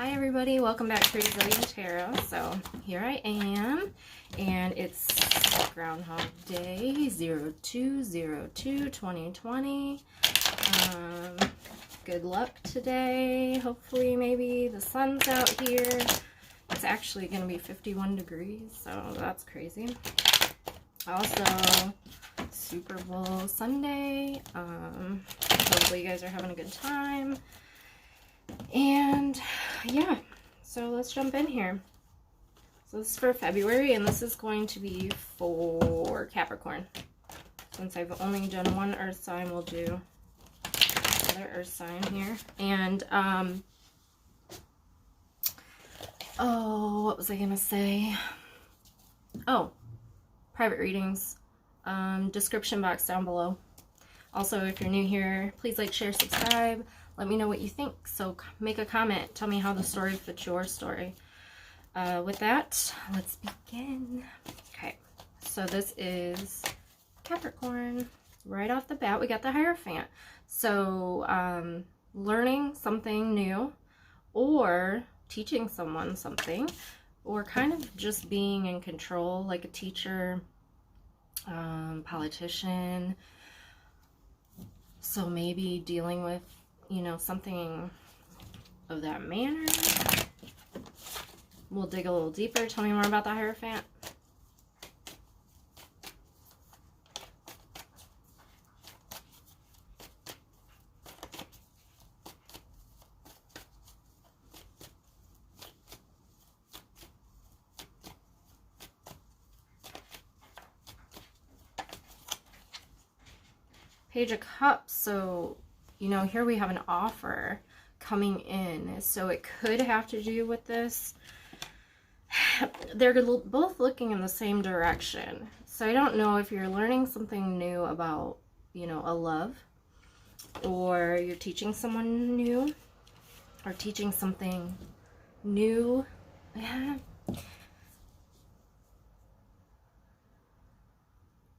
Hi everybody, welcome back to Resilient Tarot. So here I am, and it's Groundhog Day 02/02/2020. Good luck today. Hopefully maybe the sun's out here. It's actually going to be 51 degrees, so that's crazy. Also, Super Bowl Sunday. Hopefully you guys are having a good time. And yeah, so let's jump in here. So this is for February, and this is going to be for Capricorn. Since I've only done one earth sign, we'll do another earth sign here. And oh, what was I gonna say? Oh, private readings, description box down below. Also, if you're new here, please like, share, subscribe. Let me know what you think. So make a comment. Tell me how the story fits your story. With that, let's begin. Okay, so this is Capricorn. Right off the bat, we got the Hierophant. So learning something new, or teaching someone something, or kind of just being in control, like a teacher, politician. So maybe dealing with, you know, something of that manner. We'll dig a little deeper. Tell me more about the Hierophant. Page of Cups. So, you know, here we have an offer coming in. So it could have to do with this. They're both looking in the same direction. So I don't know if you're learning something new about, you know, a love, or you're teaching someone new, or teaching something new. Yeah.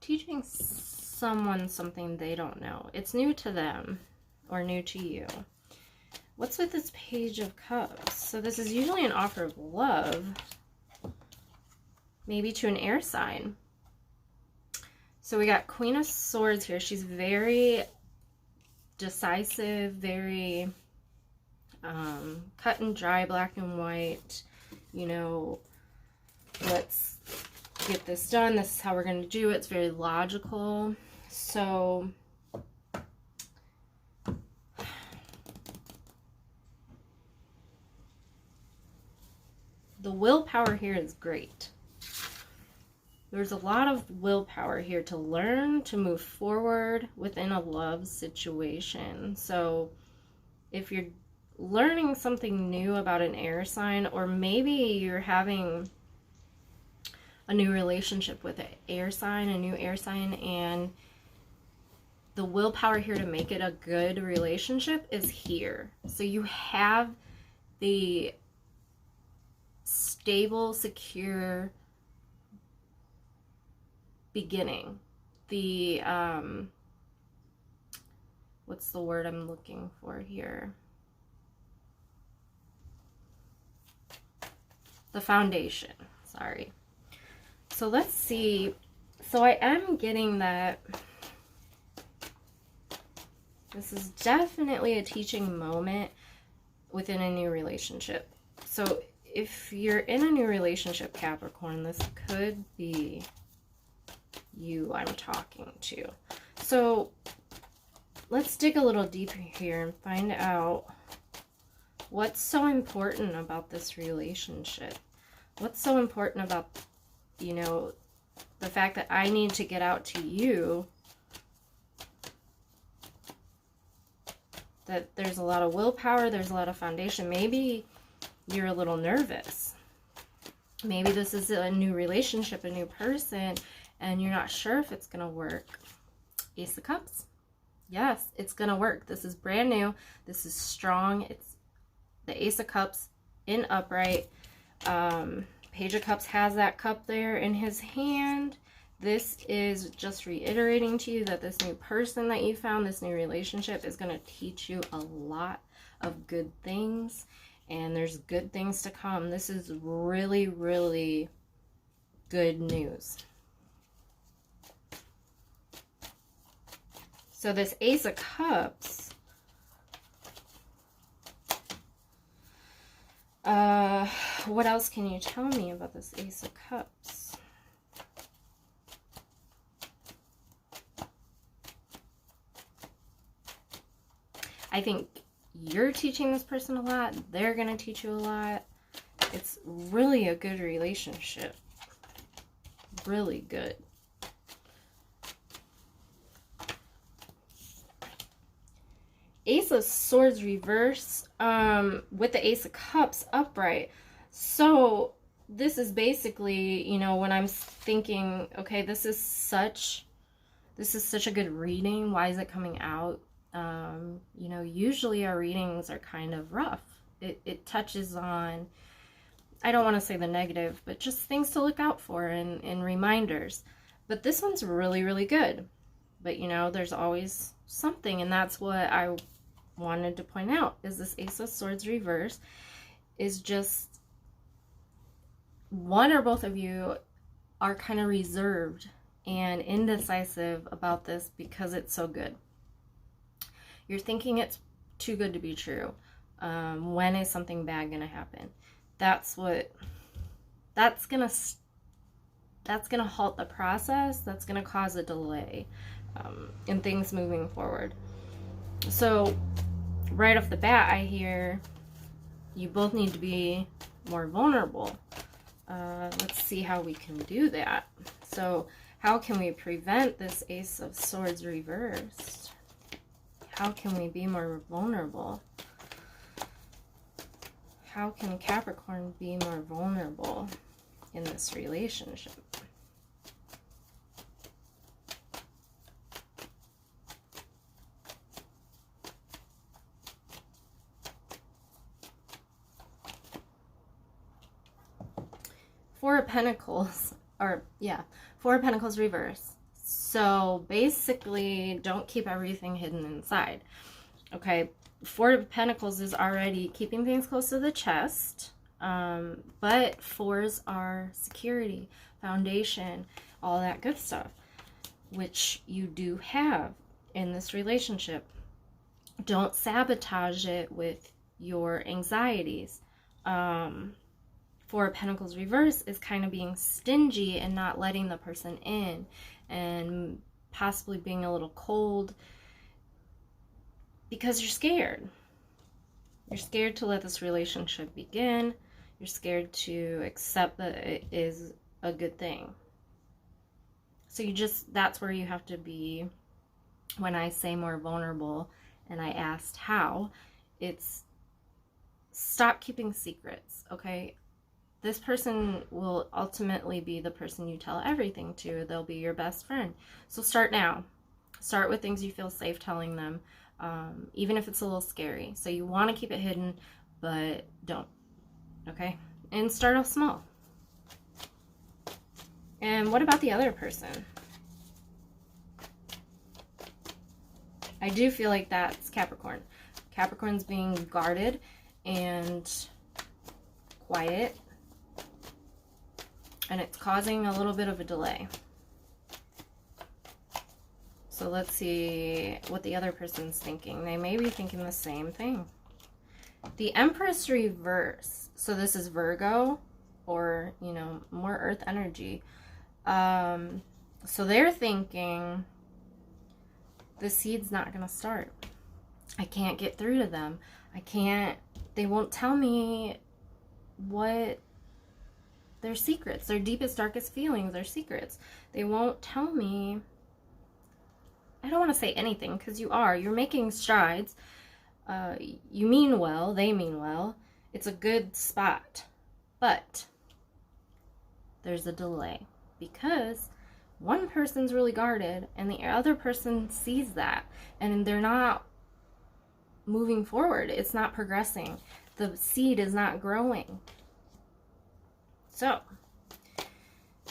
Teaching someone something they don't know. It's new to them or new to you. What's with this Page of Cups? So this is usually an offer of love, maybe to an air sign. So we got Queen of Swords here. She's very decisive, very cut and dry, black and white. You know, let's get this done. This is how we're going to do it. It's very logical. So the willpower here is great. There's a lot of willpower here to learn, to move forward within a love situation. So if you're learning something new about an air sign, or maybe you're having a new relationship with an air sign, a new air sign, and the willpower here to make it a good relationship is here. So you have the stable, secure beginning. The what's the word I'm looking for here? The foundation. Sorry. So let's see. So I am getting that this is definitely a teaching moment within a new relationship. So if you're in a new relationship, Capricorn, this could be you I'm talking to. So let's dig a little deeper here and find out what's so important about this relationship. What's so important about, you know, the fact that I need to get out to you, that there's a lot of willpower, there's a lot of foundation. Maybe you're a little nervous. Maybe this is a new relationship, a new person, and you're not sure if it's going to work. Ace of Cups. Yes, it's going to work. This is brand new. This is strong. It's the Ace of Cups in upright. Page of Cups has that cup there in his hand. This is just reiterating to you that this new person that you found, this new relationship, is going to teach you a lot of good things. and there's good things to come. This is really, really good news. So this Ace of Cups, what else can you tell me about this Ace of Cups? I think you're teaching this person a lot. They're going to teach you a lot. It's really a good relationship. Really good. Ace of Swords reverse with the Ace of Cups upright. So this is basically, you know, when I'm thinking, okay, this is such a good reading. Why is it coming out? You know, usually our readings are kind of rough. It touches on, I don't want to say the negative, but just things to look out for and reminders. But this one's really, really good. But, you know, there's always something, and that's what I wanted to point out, is this Ace of Swords reverse is just one or both of you are kind of reserved and indecisive about this because it's so good. You're thinking it's too good to be true. When is something bad gonna happen? That's gonna halt the process. That's gonna cause a delay in things moving forward. So right off the bat, I hear you both need to be more vulnerable. Let's see how we can do that. So how can we prevent this Ace of Swords reversed? How can we be more vulnerable? How can Capricorn be more vulnerable in this relationship? Four of Pentacles, Four of Pentacles reverse. So basically, don't keep everything hidden inside. Okay, Four of Pentacles is already keeping things close to the chest, but fours are security, foundation, all that good stuff, which you do have in this relationship. Don't sabotage it with your anxieties. Four of Pentacles reverse is kind of being stingy and not letting the person in, and possibly being a little cold because you're scared. You're scared to let this relationship begin. You're scared to accept that it is a good thing. So that's where you have to be. When I say more vulnerable and I asked how, it's stop keeping secrets, okay? This person will ultimately be the person you tell everything to. They'll be your best friend. So start now. Start with things you feel safe telling them, even if it's a little scary. So you want to keep it hidden, but don't, okay? And start off small. And what about the other person? I do feel like that's Capricorn. Capricorn's being guarded and quiet, and it's causing a little bit of a delay. So let's see what the other person's thinking. They may be thinking the same thing. The Empress reverse. So this is Virgo, or, you know, more earth energy. So they're thinking, the seed's not going to start. I can't get through to them. They won't tell me what their secrets, their deepest, darkest feelings, their secrets. They won't tell me. I don't want to say anything, because you're making strides. You mean well, they mean well. It's a good spot, but there's a delay because one person's really guarded and the other person sees that, and they're not moving forward. It's not progressing. The seed is not growing. So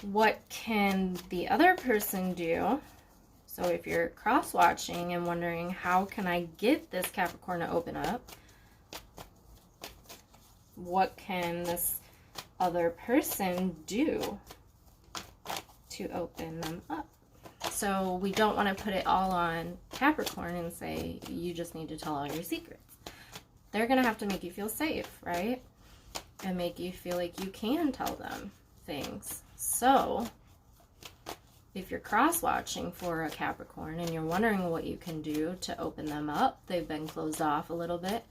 what can the other person do? So if you're cross-watching and wondering, how can I get this Capricorn to open up? what can this other person do to open them up? So we don't want to put it all on Capricorn and say, you just need to tell all your secrets. They're going to have to make you feel safe, right? And make you feel like you can tell them things. So if you're cross-watching for a Capricorn and you're wondering what you can do to open them up, they've been closed off a little bit.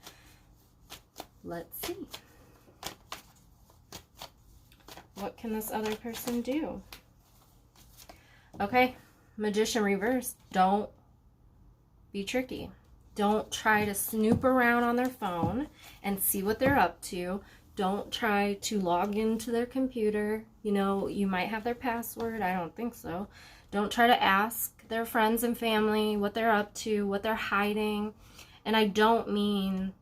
Let's see. What can this other person do? Okay, Magician reverse. Don't be tricky. Don't try to snoop around on their phone and see what they're up to. Don't try to log into their computer. You know, you might have their password. I don't think so. Don't try to ask their friends and family what they're up to, what they're hiding. And I don't mean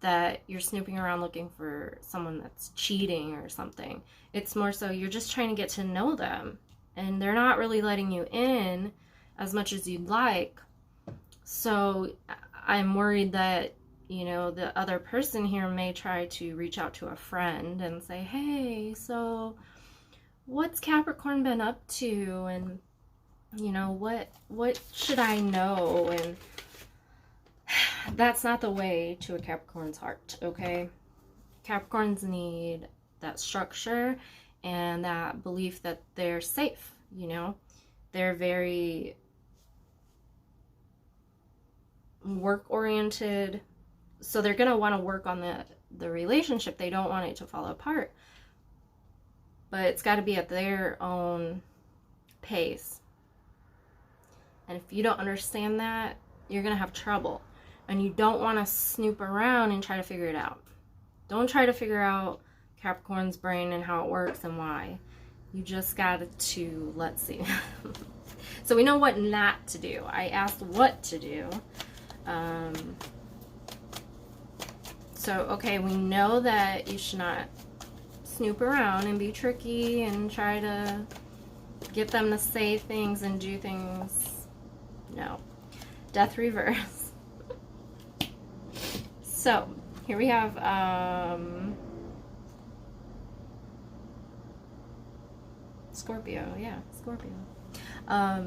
that you're snooping around looking for someone that's cheating or something. It's more so you're just trying to get to know them. And they're not really letting you in as much as you'd like. So I'm worried that, you know, the other person here may try to reach out to a friend and say, hey, so what's Capricorn been up to? And, you know, what should I know? And that's not the way to a Capricorn's heart, okay? Capricorns need that structure and that belief that they're safe, you know? They're very work-oriented, so they're going to want to work on the relationship. They don't want it to fall apart. But it's got to be at their own pace. And if you don't understand that, you're going to have trouble. And you don't want to snoop around and try to figure it out. Don't try to figure out Capricorn's brain and how it works and why. You just got to, let's see. So we know what not to do. I asked what to do. So, okay, we know that you should not snoop around and be tricky and try to get them to say things and do things. No. Death reverse. So, here we have, Scorpio. Yeah, Scorpio. I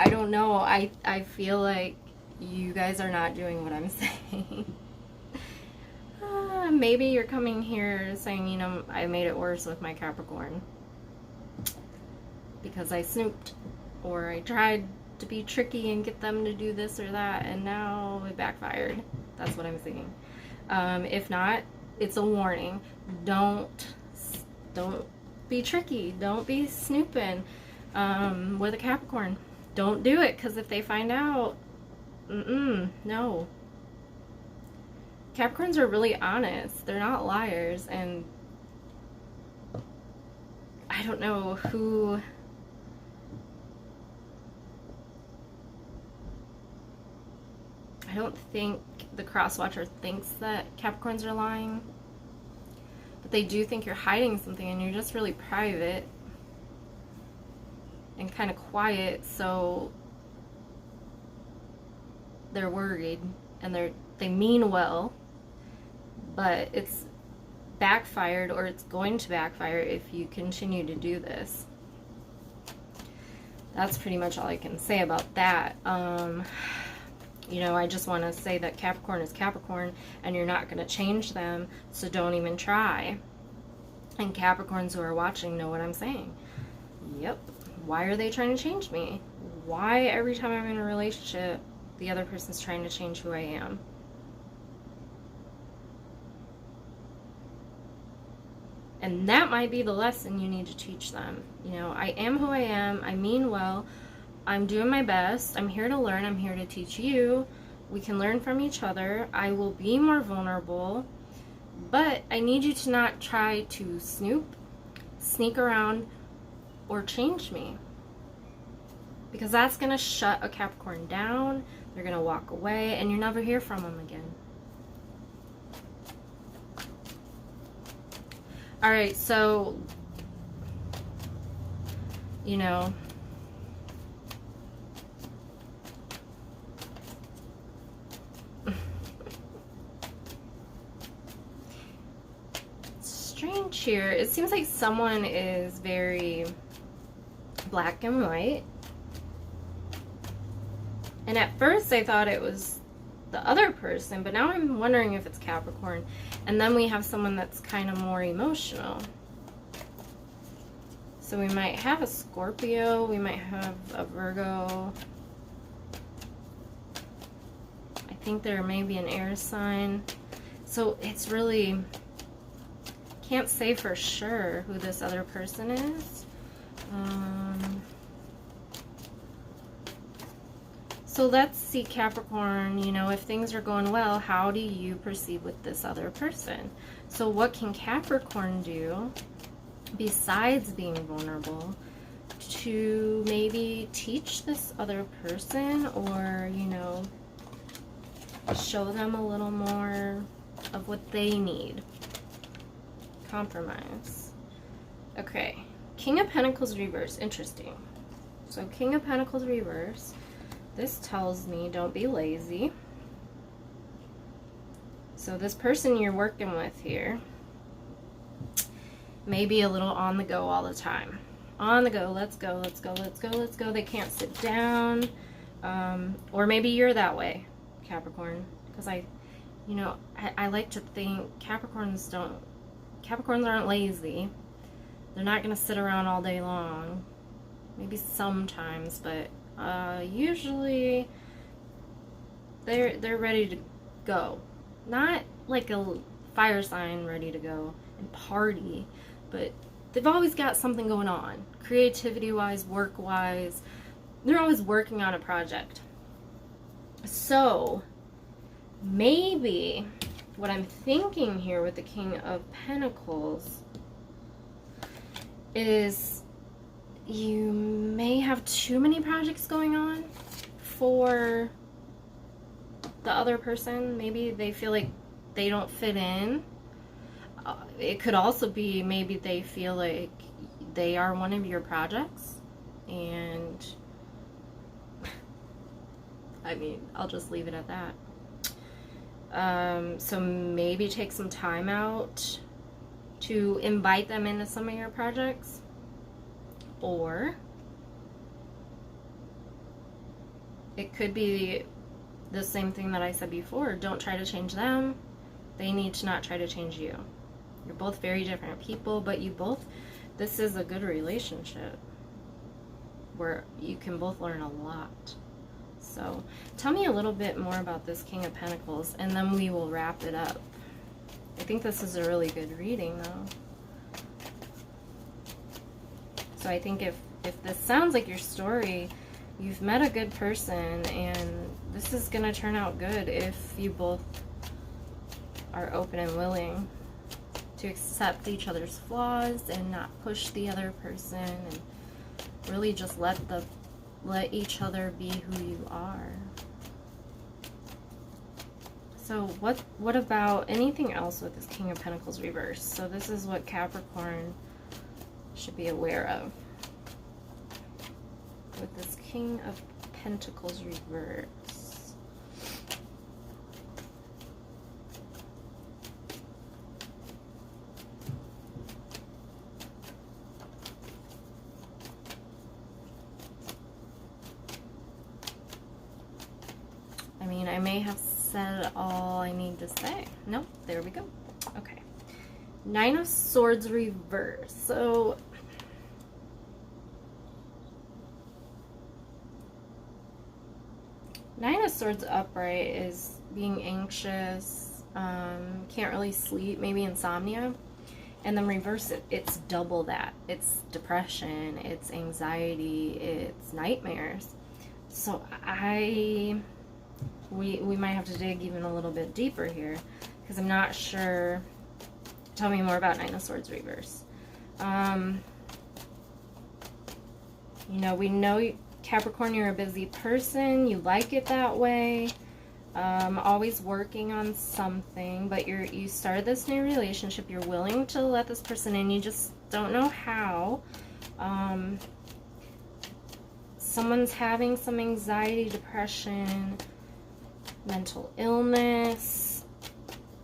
don't know. I feel like you guys are not doing what I'm saying. Maybe you're coming here saying, you know, I made it worse with my Capricorn because I snooped, or I tried to be tricky and get them to do this or that, and now it backfired. That's what I'm saying. If not, it's a warning. Don't be tricky. Don't be snooping with a Capricorn. Don't do it, because if they find out, no. Capricorns are really honest. They're not liars, and I don't know who... I don't think the cross-watcher thinks that Capricorns are lying, but they do think you're hiding something and you're just really private and kind of quiet, so they're worried, and they mean well, but it's backfired, or it's going to backfire if you continue to do this. That's pretty much all I can say about that. You know, I just want to say that Capricorn is Capricorn, and you're not going to change them, so don't even try. And Capricorns who are watching know what I'm saying. Yep. Why are they trying to change me? Why every time I'm in a relationship, the other person's trying to change who I am? And that might be the lesson you need to teach them. You know, I am who I am. I mean well. I'm doing my best. I'm here to learn. I'm here to teach you. We can learn from each other. I will be more vulnerable. But I need you to not try to snoop, sneak around, or change me. Because that's going to shut a Capricorn down. They're going to walk away, and you never hear from them again. Alright, so, you know, here, it seems like someone is very black and white. And at first I thought it was the other person, but now I'm wondering if it's Capricorn. And then we have someone that's kind of more emotional. So we might have a Scorpio, we might have a Virgo. I think there may be an air sign. So it's really, can't say for sure who this other person is. So let's see, Capricorn, you know, if things are going well, how do you proceed with this other person? So what can Capricorn do besides being vulnerable to maybe teach this other person, or, you know, show them a little more of what they need? Compromise. Okay, King of Pentacles reverse. Interesting. So King of Pentacles reverse. This tells me don't be lazy. So this person you're working with here may be a little on the go all the time. On the go, let's go, let's go, let's go, let's go. They can't sit down. Or maybe you're that way, Capricorn. Because I like to think Capricorns aren't lazy. They're not going to sit around all day long. Maybe sometimes, but usually they're ready to go. Not like a fire sign ready to go and party, but they've always got something going on. Creativity wise, work wise, they're always working on a project. So maybe what I'm thinking here with the King of Pentacles is you may have too many projects going on for the other person. Maybe they feel like they don't fit in. It could also be maybe they feel like they are one of your projects, and I mean, I'll just leave it at that. So maybe take some time out to invite them into some of your projects. Or it could be the same thing that I said before. Don't try to change them. They need to not try to change you. You're both very different people, but this is a good relationship where you can both learn a lot. So tell me a little bit more about this King of Pentacles, and then we will wrap it up. I think this is a really good reading, though. So I think if this sounds like your story, you've met a good person, and this is going to turn out good if you both are open and willing to accept each other's flaws and not push the other person, and really just let each other be who you are. So what about anything else with this King of Pentacles reverse? So this is what Capricorn should be aware of with this King of Pentacles reverse. I mean, I may have said all I need to say. Nope, there we go. Okay. Nine of Swords reverse. So Nine of Swords upright is being anxious, can't really sleep, maybe insomnia. And then reverse it, it's double that. It's depression, it's anxiety, it's nightmares. So we might have to dig even a little bit deeper here, because I'm not sure. Tell me more about Nine of Swords reverse. You know, we know Capricorn, you're a busy person. You like it that way. Always working on something, but you started this new relationship. You're willing to let this person in. You just don't know how. Someone's having some anxiety, depression, mental illness.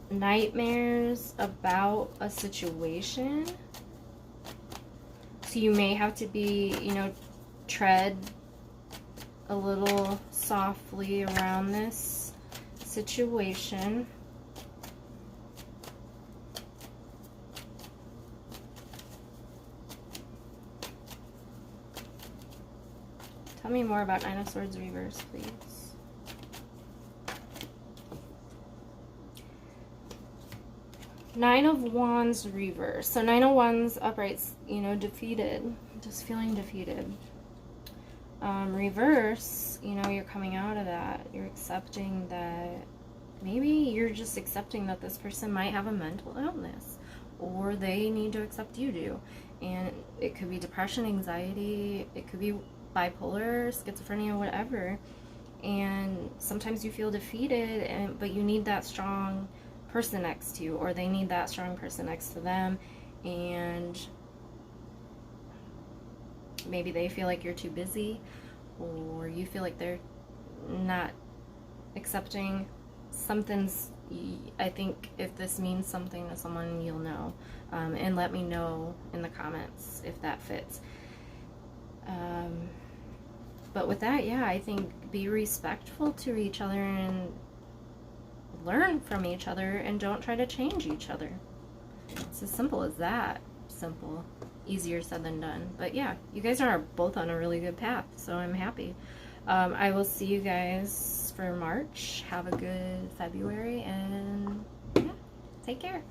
nightmares about a situation. So you may have to be, you know, tread a little softly around this situation. Tell me more about Nine of Swords reverse, please. Nine of Wands reverse. So Nine of Wands uprights, you know, defeated. Just feeling defeated. Reverse, you know, you're coming out of that. You're accepting that maybe you're just accepting that this person might have a mental illness, or they need to accept you do. And it could be depression, anxiety, it could be bipolar, schizophrenia, whatever. And sometimes you feel defeated, but you need that strong person next to you, or they need that strong person next to them, and maybe they feel like you're too busy, or you feel like they're not accepting. Something's, I think if this means something to someone, you'll know, and let me know in the comments if that fits. But with that, yeah, I think be respectful to each other and learn from each other, and don't try to change each other. It's as simple as that. Simple. Easier said than done. But yeah, you guys are both on a really good path, so I'm happy. I will see you guys for March. Have a good February, and yeah, take care.